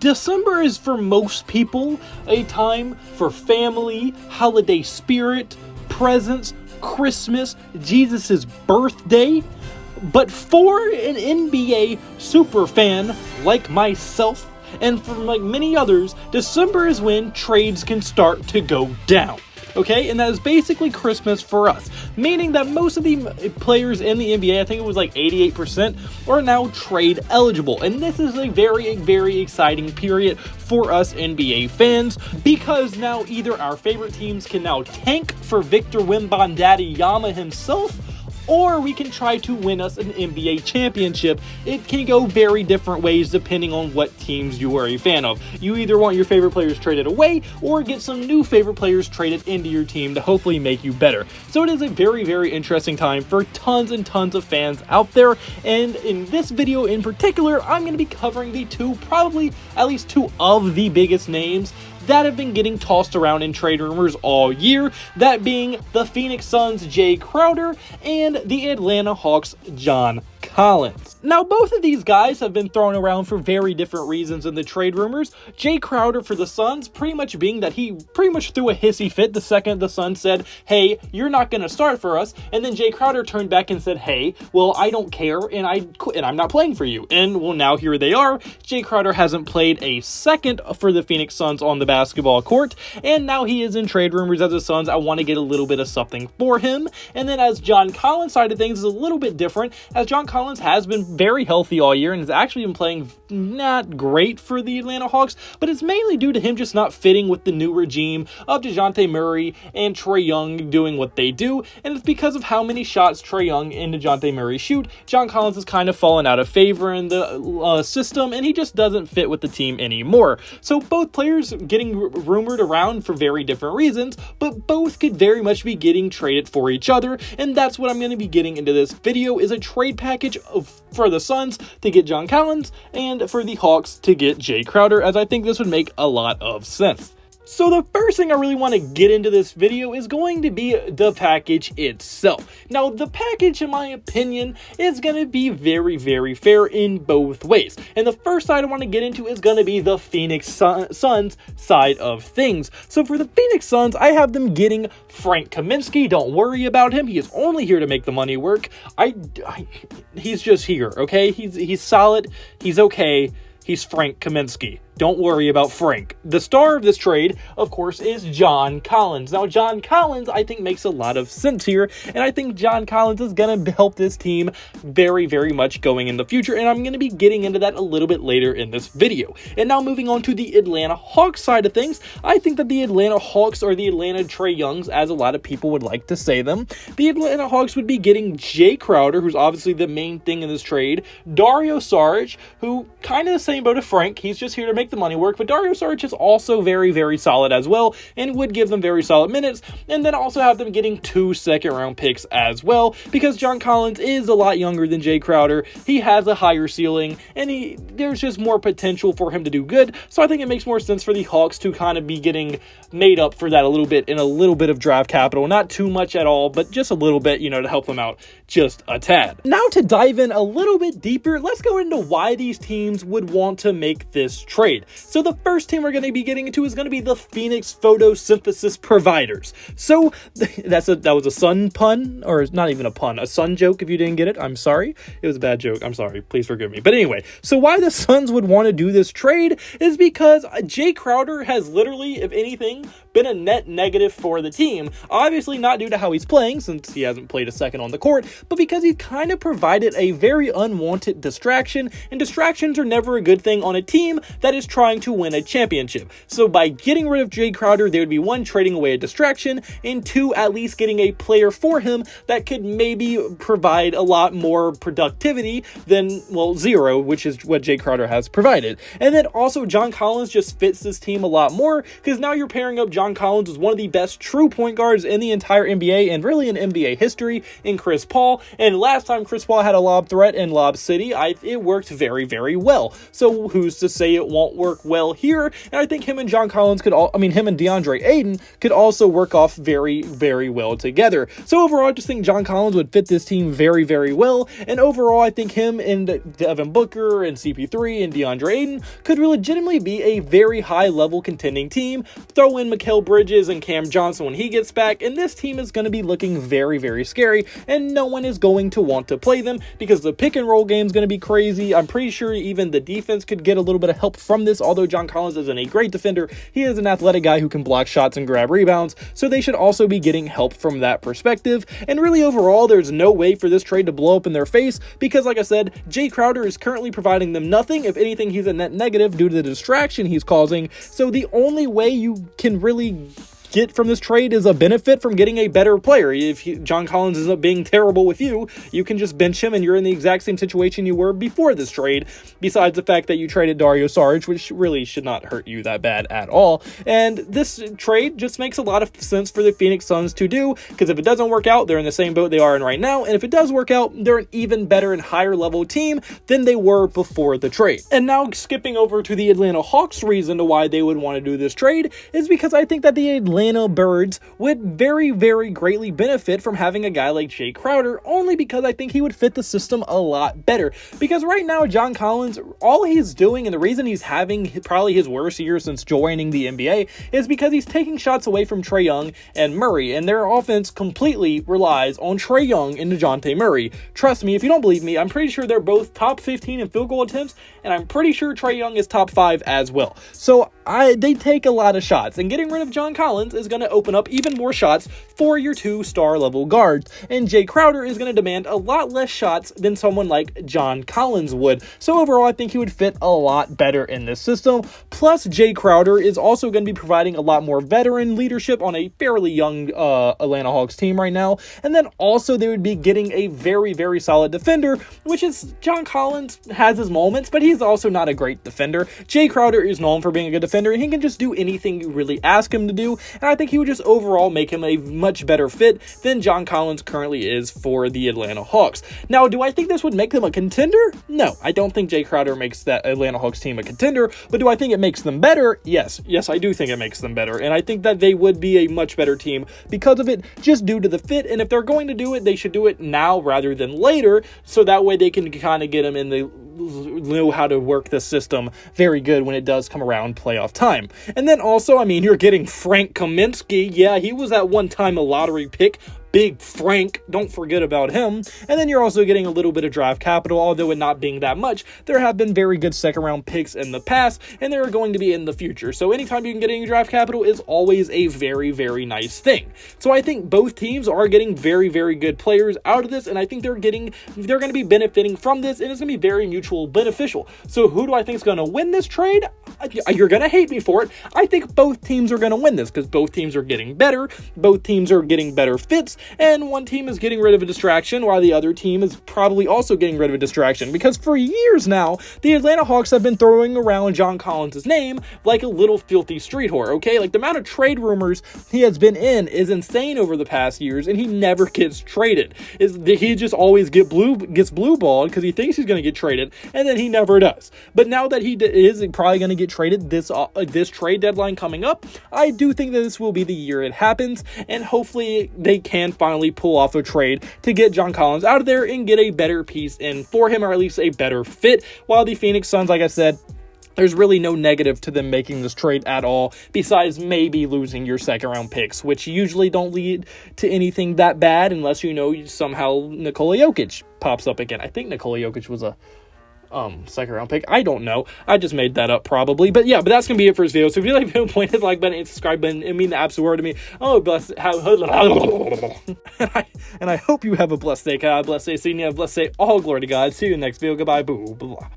December is for most people a time for family, holiday spirit, presents, Christmas, Jesus' birthday. But for an NBA superfan like myself, and for like many others, December is when trades can start to go down. Okay, and that is basically Christmas for us, meaning that most of the players in the NBA, I think it was like 88%, are now trade eligible. And this is a very, very exciting period for us NBA fans, because now either our favorite teams can now tank for Victor Wembanyama himself, or we can try to win us an NBA championship. It can go very different ways depending on what teams you are a fan of. You either want your favorite players traded away, or get some new favorite players traded into your team to hopefully make you better. So it is a very, very interesting time for tons and tons of fans out there. And in this video in particular, I'm going to be covering the probably at least two of the biggest names that have been getting tossed around in trade rumors all year, that being the Phoenix Suns' Jae Crowder and the Atlanta Hawks' John Collins. Now, both of these guys have been thrown around for very different reasons in the trade rumors. Jae Crowder for the Suns pretty much being that he pretty much threw a hissy fit the second the Suns said, hey, you're not going to start for us. And then Jae Crowder turned back and said, hey, well, I don't care, and I'm not playing for you. And well, now here they are. Jae Crowder hasn't played a second for the Phoenix Suns on the basketball court, and now he is in trade rumors as the Suns. I want to get a little bit of something for him. And then as John Collins' side of things is a little bit different, as John Collins has been very healthy all year and has actually been playing not great for the Atlanta Hawks, but it's mainly due to him just not fitting with the new regime of DeJounte Murray and Trae Young doing what they do, and it's because of how many shots Trae Young and DeJounte Murray shoot. John Collins has kind of fallen out of favor in the system, and he just doesn't fit with the team anymore. So both players getting rumored around for very different reasons, but both could very much be getting traded for each other, and that's what I'm going to be getting into this video, is a trade package for the Suns to get John Collins and for the Hawks to get Jae Crowder, as I think this would make a lot of sense. So the first thing I really want to get into this video is going to be the package itself. Now, the package, in my opinion, is going to be very, very fair in both ways. And the first side I want to get into is going to be the Phoenix Suns side of things. So for the Phoenix Suns, I have them getting Frank Kaminsky. Don't worry about him. He is only here to make the money work. He's just here, okay? He's solid. He's okay. He's Frank Kaminsky. Don't worry about Frank. The star of this trade, of course, is John Collins. Now, John Collins, I think, makes a lot of sense here, and I think John Collins is going to help this team very, very much going in the future, and I'm going to be getting into that a little bit later in this video. And now moving on to the Atlanta Hawks side of things, I think that the Atlanta Hawks are the Atlanta Trae Youngs, as a lot of people would like to say them. The Atlanta Hawks would be getting Jae Crowder, who's obviously the main thing in this trade, Dario Saric, who kind of the same boat as Frank. He's just here to make the money work, but Dario Saric is also very, very solid as well, and would give them very solid minutes, and then also have them getting 2 second-round picks as well, because John Collins is a lot younger than Jae Crowder. He has a higher ceiling, and there's just more potential for him to do good, so I think it makes more sense for the Hawks to kind of be getting made up for that a little bit in a little bit of draft capital. Not too much at all, but just a little bit, to help them out just a tad. Now to dive in a little bit deeper, let's go into why these teams would want to make this trade. So the first team we're going to be getting into is going to be the Phoenix Photosynthesis Providers. So that was a sun pun, or not even a pun, a sun joke. If you didn't get it, I'm sorry. It was a bad joke. I'm sorry. Please forgive me. But anyway, so why the Suns would want to do this trade is because Jae Crowder has literally, if anything, been a net negative for the team. Obviously not due to how he's playing, since he hasn't played a second on the court, but because he kind of provided a very unwanted distraction, and distractions are never a good thing on a team that is trying to win a championship. So by getting rid of Jae Crowder, there would be 1, trading away a distraction, and 2, at least getting a player for him that could maybe provide a lot more productivity than, well, 0, which is what Jae Crowder has provided. And then also John Collins just fits this team a lot more, because now you're pairing up John John Collins was one of the best true point guards in the entire NBA and really in NBA history in Chris Paul. And last time Chris Paul had a lob threat in Lob City, it worked very, very well. So who's to say it won't work well here? And I think him and John Collins him and DeAndre Ayton could also work off very, very well together. So overall, I just think John Collins would fit this team very, very well. And overall, I think him and Devin Booker and CP3 and DeAndre Ayton could legitimately be a very high-level contending team. Throw in Mikal Bridges and Cam Johnson when he gets back, and this team is going to be looking very, very scary, and no one is going to want to play them because the pick-and-roll game is going to be crazy. I'm pretty sure even the defense could get a little bit of help from this, although John Collins isn't a great defender. He is an athletic guy who can block shots and grab rebounds, so they should also be getting help from that perspective. And really, overall, there's no way for this trade to blow up in their face because, like I said, Jay Crowder is currently providing them nothing. If anything, he's a net negative due to the distraction he's causing. So the only way you can really get from this trade is a benefit from getting a better player. If John Collins ends up being terrible with you, you can just bench him and you're in the exact same situation you were before this trade, besides the fact that you traded Dario Saric, which really should not hurt you that bad at all. And this trade just makes a lot of sense for the Phoenix Suns to do, because if it doesn't work out, they're in the same boat they are in right now, and if it does work out, they're an even better and higher level team than they were before the trade. And now skipping over to the Atlanta Hawks, reason to why they would want to do this trade is because I think that the Atlanta Birds would very, very greatly benefit from having a guy like Jay Crowder, only because I think he would fit the system a lot better. Because right now, John Collins, all he's doing, and the reason he's having probably his worst year since joining the NBA, is because he's taking shots away from Trae Young and Murray, and their offense completely relies on Trae Young and DeJounte Murray. Trust me, if you don't believe me, I'm pretty sure they're both top 15 in field goal attempts, and I'm pretty sure Trae Young is top 5 as well. So they take a lot of shots, and getting rid of John Collins is going to open up even more shots for your 2-star level guards, and Jay Crowder is going to demand a lot less shots than someone like John Collins would. So overall, I think he would fit a lot better in this system. Plus, Jay Crowder is also going to be providing a lot more veteran leadership on a fairly young Atlanta Hawks team right now, and then also they would be getting a very, very solid defender, which is John Collins has his moments, but he's also not a great defender. Jay Crowder is known for being a good defender, and he can just do anything you really ask him to do, and I think he would just overall make him a much better fit than John Collins currently is for the Atlanta Hawks. Now, do I think this would make them a contender? No, I don't think Jay Crowder makes that Atlanta Hawks team a contender, but do I think it makes them better? Yes, I do think it makes them better, and I think that they would be a much better team because of it, just due to the fit, and if they're going to do it, they should do it now rather than later, so that way they can kind of get them in the know how to work the system very good when it does come around playoff time. And then also, I mean, you're getting Frank Kaminsky. Yeah, he was at one time a lottery pick. Big Frank, don't forget about him. And then you're also getting a little bit of draft capital, although it not being that much. There have been very good second round picks in the past, and there are going to be in the future. So anytime you can get any draft capital is always a very, very nice thing. So I think both teams are getting very, very good players out of this, and I think they're going to be benefiting from this, and it's going to be very mutual beneficial. So who do I think is going to win this trade? You're going to hate me for it. I think both teams are going to win this because both teams are getting better. Both teams are getting better fits. And one team is getting rid of a distraction while the other team is probably also getting rid of a distraction, because for years now, the Atlanta Hawks have been throwing around John Collins' name like a little filthy street whore, okay? Like, the amount of trade rumors he has been in is insane over the past years, and he never gets traded. He just always gets blue-balled because he thinks he's going to get traded, and then he never does. But now that he is probably going to get traded this trade deadline coming up, I do think that this will be the year it happens, and hopefully they can finally pull off a trade to get John Collins out of there and get a better piece in for him, or at least a better fit, while the Phoenix Suns, like I said, there's really no negative to them making this trade at all, besides maybe losing your second round picks, which usually don't lead to anything that bad unless somehow Nikola Jokic pops up again. I think Nikola Jokic was a second round pick. I don't know. I just made that up probably. But yeah, that's gonna be it for this video. So if you like the video, point hit the like button and subscribe button. It means the absolute word to me. Oh, bless. And I hope you have a blessed day. God bless day. See you. Blessed day. All glory to God. See you in the next video. Goodbye. Boo. Blah.